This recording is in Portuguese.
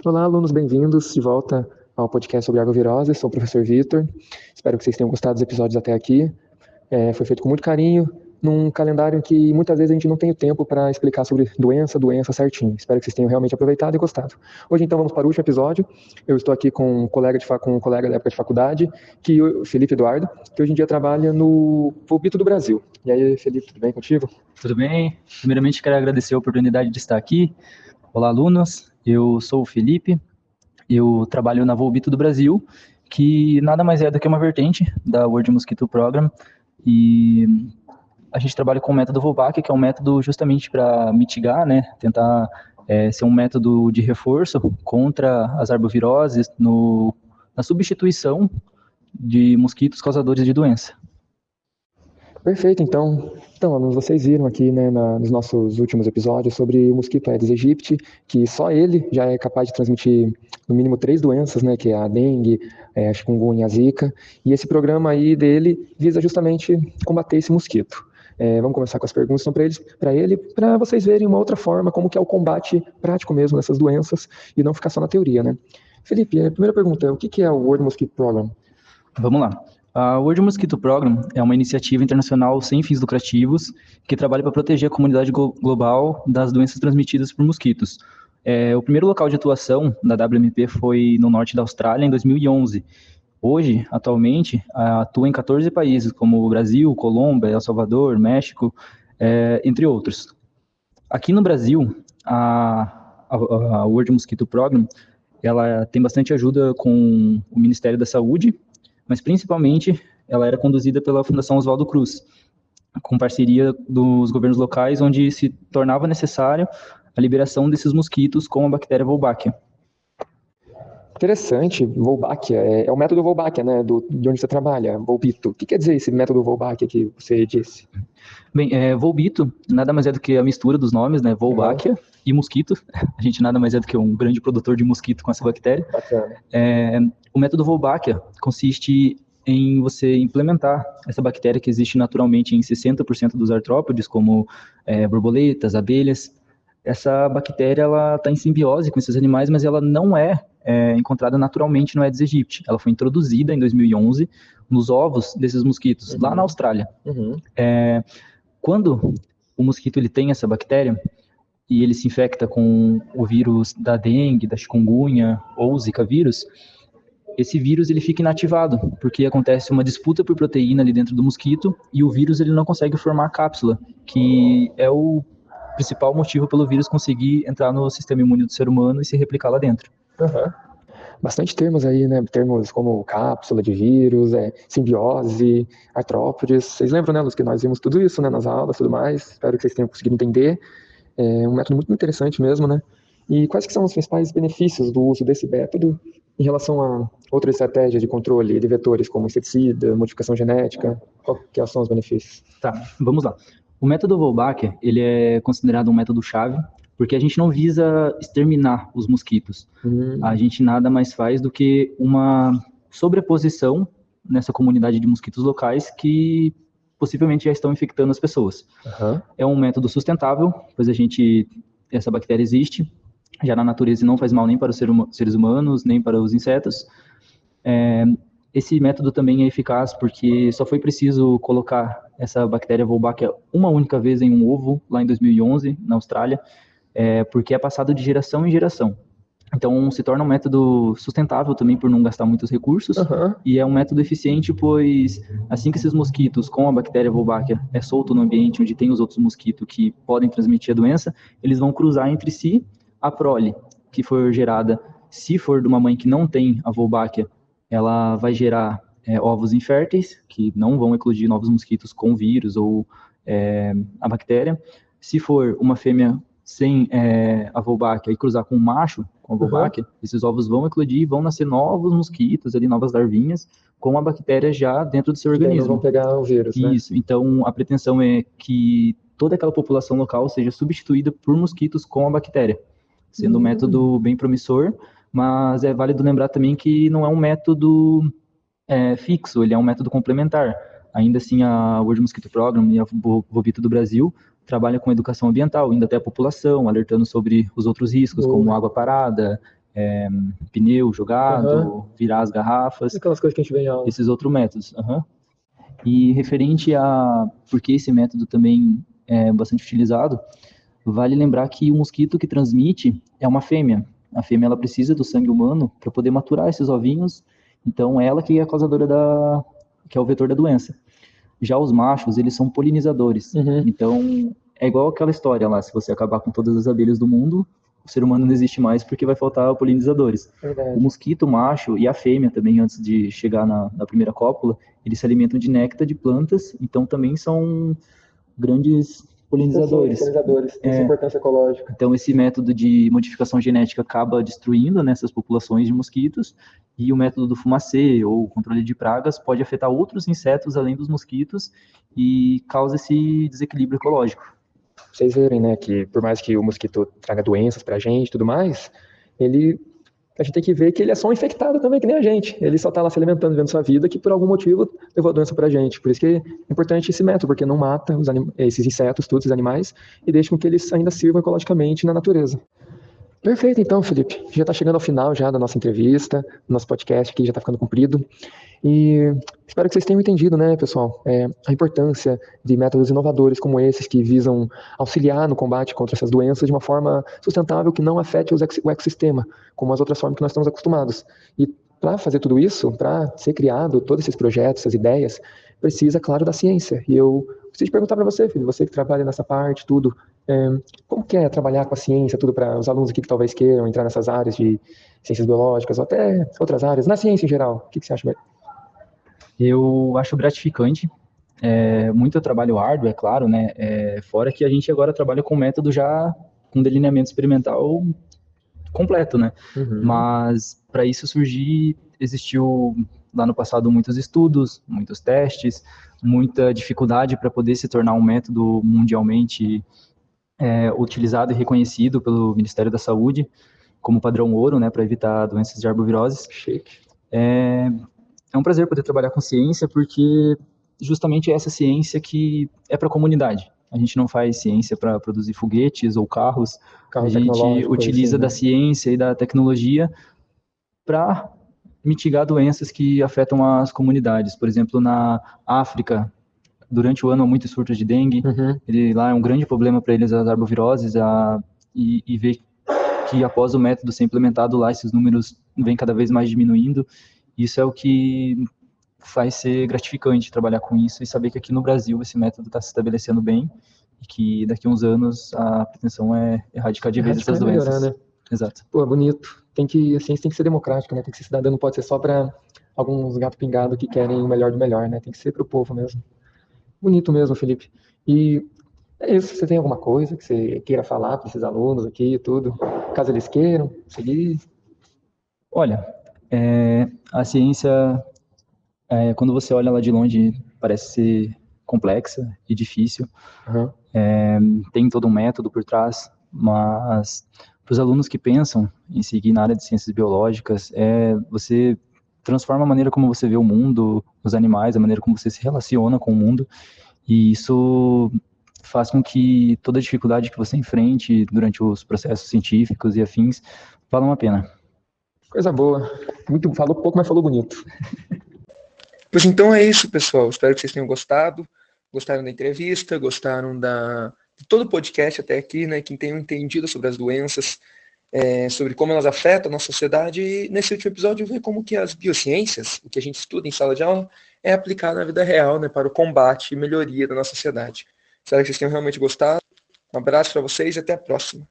Olá, alunos, bem-vindos de volta ao podcast sobre arbovirose. Sou o professor Vitor. Espero que vocês tenham gostado dos episódios até aqui. Foi feito com muito carinho, num calendário em que muitas vezes a gente não tem o tempo para explicar sobre doença certinho. Espero que vocês tenham realmente aproveitado e gostado. Hoje, então, vamos para o último episódio. Eu estou aqui com um colega da época de faculdade, o Felipe Eduardo, que hoje em dia trabalha no Volbito do Brasil. E aí, Felipe, tudo bem contigo? Tudo bem? Primeiramente, quero agradecer a oportunidade de estar aqui. Olá, alunos. Eu sou o Felipe. Eu trabalho na Volbito do Brasil, que nada mais é do que uma vertente da World Mosquito Program. E a gente trabalha com o método Wolbachia, que é um método justamente para mitigar, né? Tentar ser um método de reforço contra as arboviroses na substituição de mosquitos causadores de doença. Perfeito, então, alunos, vocês viram aqui, né, nos nossos últimos episódios sobre o mosquito Aedes aegypti, que só ele já é capaz de transmitir no mínimo 3 doenças, né, que é a dengue, a chikungunya e a zika, e esse programa aí dele visa justamente combater esse mosquito. Vamos começar com as perguntas para vocês verem uma outra forma, como que é o combate prático mesmo dessas doenças, e não ficar só na teoria, né? Felipe, a primeira pergunta, o que é o World Mosquito Program? Vamos lá. A World Mosquito Program é uma iniciativa internacional sem fins lucrativos que trabalha para proteger a comunidade global das doenças transmitidas por mosquitos. O primeiro local de atuação da WMP foi no norte da Austrália, em 2011. Hoje, atualmente, atua em 14 países, como o Brasil, Colômbia, El Salvador, México, entre outros. Aqui no Brasil, a World Mosquito Program ela tem bastante ajuda com o Ministério da Saúde, mas principalmente ela era conduzida pela Fundação Oswaldo Cruz, com parceria dos governos locais, onde se tornava necessário a liberação desses mosquitos com a bactéria Wolbachia. Interessante, Wolbachia, é o método Wolbachia, né, de onde você trabalha, Volbito. O que quer dizer esse método Wolbachia que você disse? Bem, Volbito nada mais é do que a mistura dos nomes, né, Wolbachia e mosquito. A gente nada mais é do que um grande produtor de mosquito com essa bactéria. Bacana. O método Wolbachia consiste em você implementar essa bactéria que existe naturalmente em 60% dos artrópodes, como borboletas, abelhas. Essa bactéria ela está em simbiose com esses animais, mas ela não é encontrada naturalmente no Aedes aegypti. Ela foi introduzida em 2011 nos ovos desses mosquitos, lá na Austrália. Quando o mosquito ele tem essa bactéria e ele se infecta com o vírus da dengue, da chikungunya ou o zika vírus, esse vírus ele fica inativado, porque acontece uma disputa por proteína ali dentro do mosquito e o vírus ele não consegue formar a cápsula, que é o principal motivo pelo vírus conseguir entrar no sistema imune do ser humano e se replicar lá dentro. Bastante termos aí, né? Termos como cápsula de vírus, simbiose, artrópodes. Vocês lembram, né, Luz, que nós vimos tudo isso, né, nas aulas e tudo mais. Espero que vocês tenham conseguido entender. É um método muito interessante mesmo, né? E quais que são os principais benefícios do uso desse método em relação a outras estratégias de controle de vetores, como inseticida, modificação genética? Quais são os benefícios? Tá, vamos lá. O método Wolbachia, ele é considerado um método-chave, porque a gente não visa exterminar os mosquitos. A gente nada mais faz do que uma sobreposição nessa comunidade de mosquitos locais que possivelmente já estão infectando as pessoas. É um método sustentável, pois essa bactéria existe já na natureza e não faz mal nem para os seres humanos, nem para os insetos. Esse método também é eficaz porque só foi preciso colocar essa bactéria Wolbachia uma única vez em um ovo, lá em 2011, na Austrália, porque é passado de geração em geração. Então, se torna um método sustentável também por não gastar muitos recursos, e é um método eficiente, pois assim que esses mosquitos com a bactéria Wolbachia é solto no ambiente onde tem os outros mosquitos que podem transmitir a doença, eles vão cruzar entre si a prole que for gerada. Se for de uma mãe que não tem a Wolbachia, ela vai gerar ovos inférteis, que não vão eclodir novos mosquitos com vírus ou a bactéria. Se for uma fêmea sem a Wolbachia e cruzar com um macho com a Wolbachia, esses ovos vão eclodir e vão nascer novos mosquitos, ali, novas larvinhas, com a bactéria já dentro do seu organismo. Eles vão pegar o vírus, né? Isso, então a pretensão é que toda aquela população local seja substituída por mosquitos com a bactéria, sendo um método bem promissor, mas é válido lembrar também que não é um método fixo, ele é um método complementar. Ainda assim, a World Mosquito Program e a Volbito do Brasil trabalham com educação ambiental, indo até a população, alertando sobre os outros riscos, como água parada, pneu jogado, virar as garrafas. Aquelas coisas que a gente vê em aula. Esses outros métodos. E referente a por que esse método também é bastante utilizado, vale lembrar que o mosquito que transmite é uma fêmea. A fêmea ela precisa do sangue humano para poder maturar esses ovinhos, então ela que é a causadora que é o vetor da doença. Já os machos, eles são polinizadores. Então, é igual aquela história lá, se você acabar com todas as abelhas do mundo, o ser humano não existe mais porque vai faltar polinizadores. Verdade. O mosquito macho e a fêmea também, antes de chegar na primeira cópula, eles se alimentam de néctar de plantas, então também são grandes polinizadores. Tem importância ecológica. Então, esse método de modificação genética acaba destruindo essas populações de mosquitos, e o método do fumacê, ou controle de pragas, pode afetar outros insetos além dos mosquitos e causa esse desequilíbrio ecológico. Vocês verem, né, que por mais que o mosquito traga doenças pra gente e tudo mais, a gente tem que ver que ele é só um infectado também, que nem a gente. Ele só está lá se alimentando, vivendo sua vida, que por algum motivo levou a doença pra gente. Por isso que é importante esse método, porque não mata esses insetos, todos esses animais, e deixa com que eles ainda sirvam ecologicamente na natureza. Perfeito, então, Felipe. Já está chegando ao final já da nossa entrevista, nosso podcast aqui já está ficando comprido. E espero que vocês tenham entendido, né, pessoal, a importância de métodos inovadores como esses que visam auxiliar no combate contra essas doenças de uma forma sustentável que não afete o ecossistema, como as outras formas que nós estamos acostumados. E para fazer tudo isso, para ser criado todos esses projetos, essas ideias, precisa, claro, da ciência. E eu preciso perguntar para você, filho, você que trabalha nessa parte, tudo, como que é trabalhar com a ciência, tudo para os alunos aqui que talvez queiram entrar nessas áreas de ciências biológicas ou até outras áreas, na ciência em geral? O que você acha? Eu acho gratificante, muito trabalho árduo, é claro, né? Fora que a gente agora trabalha com método já com delineamento experimental completo, né? Mas para isso surgir, existiu lá no passado muitos estudos, muitos testes, muita dificuldade para poder se tornar um método mundialmente utilizado e reconhecido pelo Ministério da Saúde como padrão ouro, né, para evitar doenças de arboviroses. Chique. É um prazer poder trabalhar com ciência, porque justamente é essa ciência que é para a comunidade. A gente não faz ciência para produzir foguetes ou carros, a gente utiliza da ciência e da tecnologia para mitigar doenças que afetam as comunidades. Por exemplo, na África, durante o ano há muitos surtos de dengue, lá é um grande problema para eles as arboviroses, e ver que após o método ser implementado lá, esses números vêm cada vez mais diminuindo. Isso é o que faz ser gratificante trabalhar com isso e saber que aqui no Brasil esse método está se estabelecendo bem e que daqui a uns anos a pretensão é erradicar de vez essas doenças. Melhorar, né? Exato. Pô, bonito. A ciência tem que ser democrática, né? Tem que ser cidadã, não pode ser só para alguns gato pingado que querem o melhor do melhor, né? Tem que ser para o povo mesmo. Bonito mesmo, Felipe. E é isso. Você tem alguma coisa que você queira falar para esses alunos aqui e tudo? Caso eles queiram seguir? Olha, a ciência, quando você olha lá de longe, parece ser complexa e difícil. Tem todo um método por trás, mas para os alunos que pensam em seguir na área de ciências biológicas, você transforma a maneira como você vê o mundo, os animais, a maneira como você se relaciona com o mundo, e isso faz com que toda a dificuldade que você enfrente durante os processos científicos e afins valham a pena. Coisa boa. Falou pouco, mas falou bonito. Pois então é isso, pessoal. Espero que vocês tenham gostado. Gostaram da entrevista, gostaram de todo o podcast até aqui, né? Que tenham entendido sobre as doenças, sobre como elas afetam a nossa sociedade. E nesse último episódio ver como que as biociências, o que a gente estuda em sala de aula, é aplicado na vida real, né? Para o combate e melhoria da nossa sociedade. Espero que vocês tenham realmente gostado. Um abraço para vocês e até a próxima.